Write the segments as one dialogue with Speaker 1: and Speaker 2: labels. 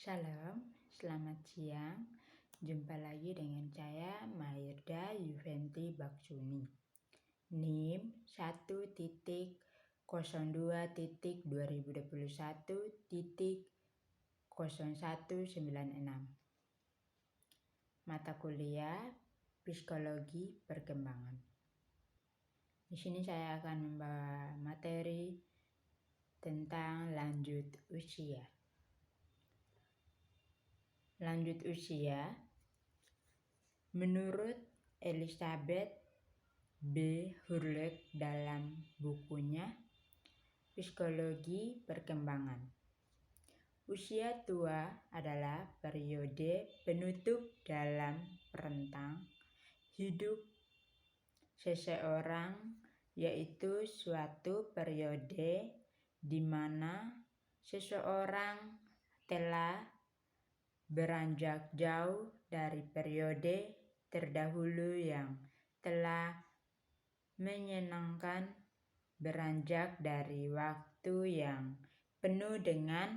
Speaker 1: Shalom, selamat siang. Jumpa lagi dengan saya Mairda Yuventi Baksuni. NIM 1.02.2021.0196. Mata kuliah Psikologi Perkembangan. Di sini saya akan membawa materi tentang lanjut usia. Lanjut usia, menurut Elizabeth B. Hurley dalam bukunya Psikologi Perkembangan, usia tua adalah periode penutup dalam rentang hidup seseorang, yaitu suatu periode di mana seseorang telah beranjak jauh dari periode terdahulu yang telah menyenangkan, beranjak dari waktu yang penuh dengan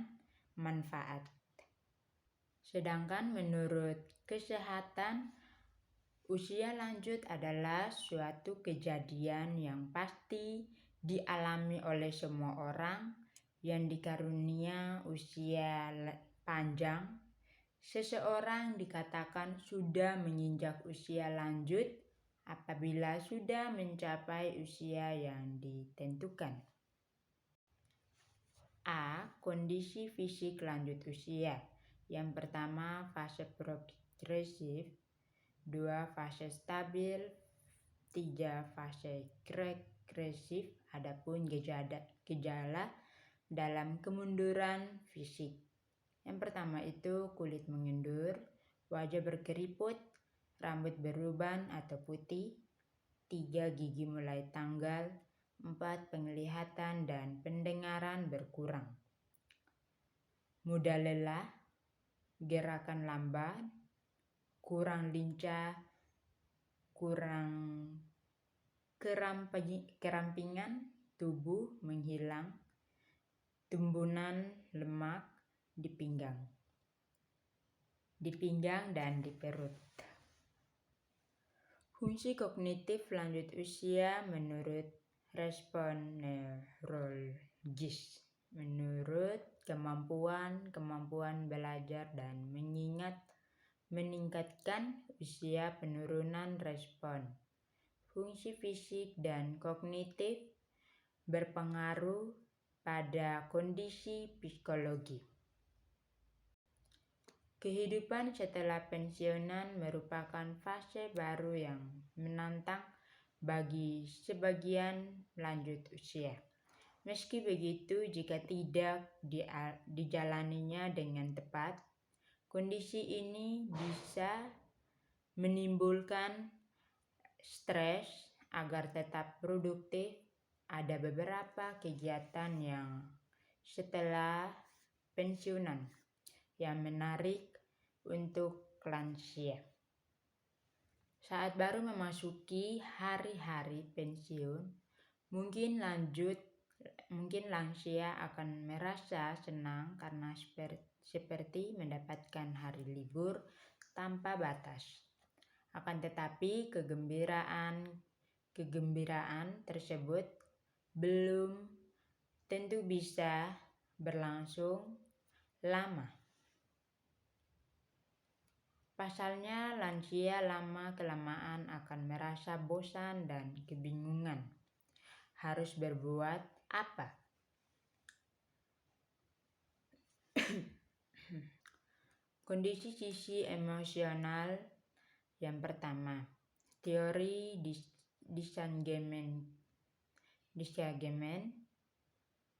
Speaker 1: manfaat. Sedangkan menurut kesehatan, usia lanjut adalah suatu kejadian yang pasti dialami oleh semua orang yang dikarunia usia panjang. Seseorang dikatakan sudah menginjak usia lanjut apabila sudah mencapai usia yang ditentukan. A. Kondisi fisik lanjut usia. Yang pertama, fase progresif. 2. Fase stabil. 3. Fase regresif. Adapun gejala dalam kemunduran fisik. Yang pertama itu kulit mengendur, wajah berkeriput, rambut beruban atau putih. 3. Gigi mulai tanggal. 4. Penglihatan dan pendengaran berkurang. Mudah lelah, gerakan lambat, kurang lincah, kurang kerampingan, tubuh menghilang, timbunan lemak di pinggang dan di perut. Fungsi kognitif lanjut usia menurut respon neurologis. Menurut kemampuan belajar dan mengingat meningkatkan usia, penurunan respon. Fungsi fisik dan kognitif berpengaruh pada kondisi psikologi. Kehidupan setelah pensiunan merupakan fase baru yang menantang bagi sebagian lanjut usia. Meski begitu, jika tidak dijalaninya dengan tepat, kondisi ini bisa menimbulkan stres. Agar tetap produktif, ada beberapa kegiatan yang setelah pensiunan yang menarik untuk lansia. Saat baru memasuki hari-hari pensiun, mungkin lansia akan merasa senang karena seperti mendapatkan hari libur tanpa batas. Akan tetapi kegembiraan tersebut belum tentu bisa berlangsung lama. Pasalnya, lansia lama-kelamaan akan merasa bosan dan kebingungan. Harus berbuat apa? Kondisi sisi emosional. Yang pertama, teori disengagement.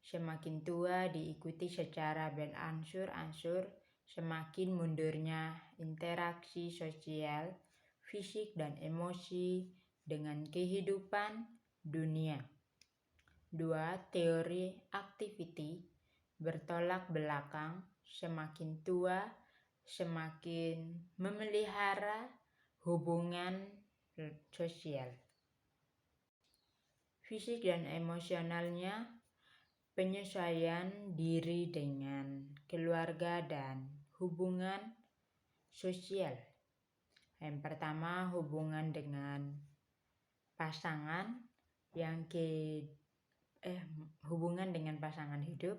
Speaker 1: Semakin tua diikuti secara berangsur-angsur semakin mundurnya interaksi sosial, fisik dan emosi dengan kehidupan dunia. 2. Teori activity bertolak belakang, semakin tua semakin memelihara hubungan sosial. Fisik dan emosionalnya, penyesuaian diri dengan keluarga dan hubungan sosial. Yang pertama, hubungan dengan pasangan, hubungan dengan pasangan hidup.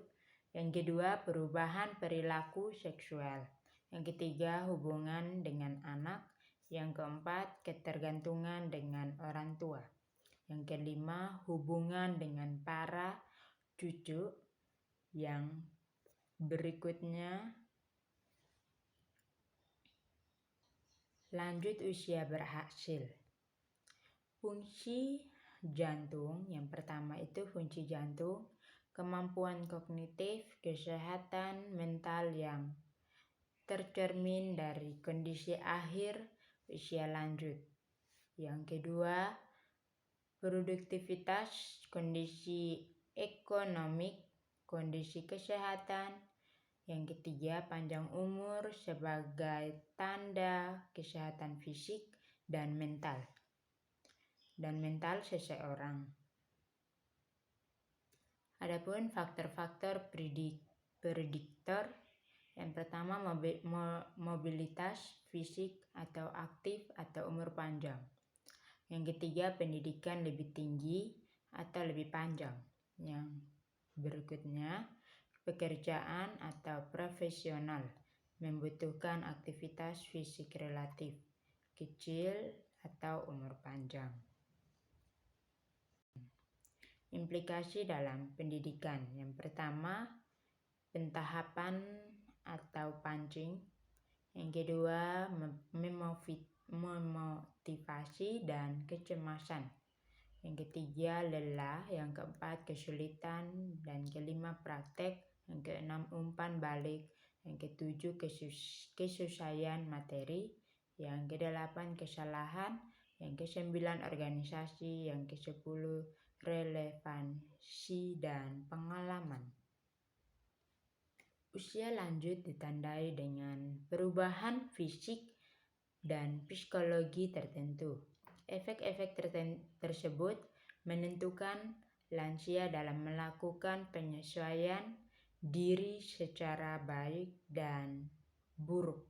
Speaker 1: Yang kedua, perubahan perilaku seksual. Yang ketiga, hubungan dengan anak. Yang keempat, ketergantungan dengan orang tua. Yang kelima, hubungan dengan para cucu. Yang berikutnya, lanjut usia berhasil. Fungsi jantung, yang pertama itu fungsi jantung, kemampuan kognitif, kesehatan mental yang tercermin dari kondisi akhir usia lanjut. Yang kedua, produktivitas, kondisi ekonomik, kondisi kesehatan. Yang ketiga, panjang umur sebagai tanda kesehatan fisik dan mental seseorang. Adapun faktor-faktor prediktor, yang pertama mobilitas fisik atau aktif atau umur panjang. Yang ketiga, pendidikan lebih tinggi atau lebih panjang. Yang berikutnya, pekerjaan atau profesional membutuhkan aktivitas fisik relatif kecil atau umur panjang. Implikasi dalam pendidikan. Yang pertama, pentahapan atau pancing. Yang kedua, memotivasi dan kecemasan. Yang ketiga, lelah. Yang keempat, kesulitan. Dan kelima, praktek. Yang keenam, umpan balik. Yang ketujuh, kesusahan materi. Yang kedelapan, kesalahan. Yang kesembilan, organisasi. Yang kesepuluh, relevansi dan pengalaman. Usia lanjut ditandai dengan perubahan fisik dan psikologi tertentu. Efek-efek tersebut menentukan lansia dalam melakukan penyesuaian diri secara baik dan buruk.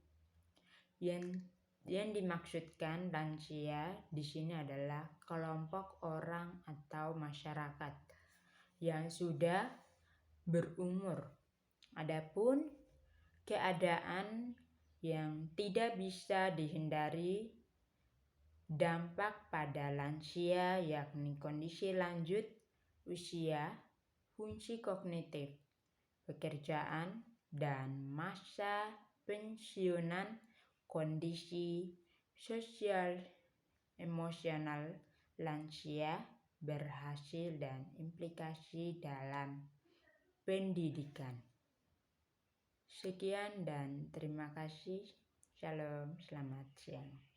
Speaker 1: Yang dimaksudkan lansia di sini adalah kelompok orang atau masyarakat yang sudah berumur. Adapun keadaan yang tidak bisa dihindari dampak pada lansia, yakni kondisi lanjut usia, fungsi kognitif, pekerjaan, dan masa pensiunan, kondisi sosial emosional lansia berhasil, dan implikasi dalam pendidikan. Sekian dan terima kasih. Shalom, selamat siang.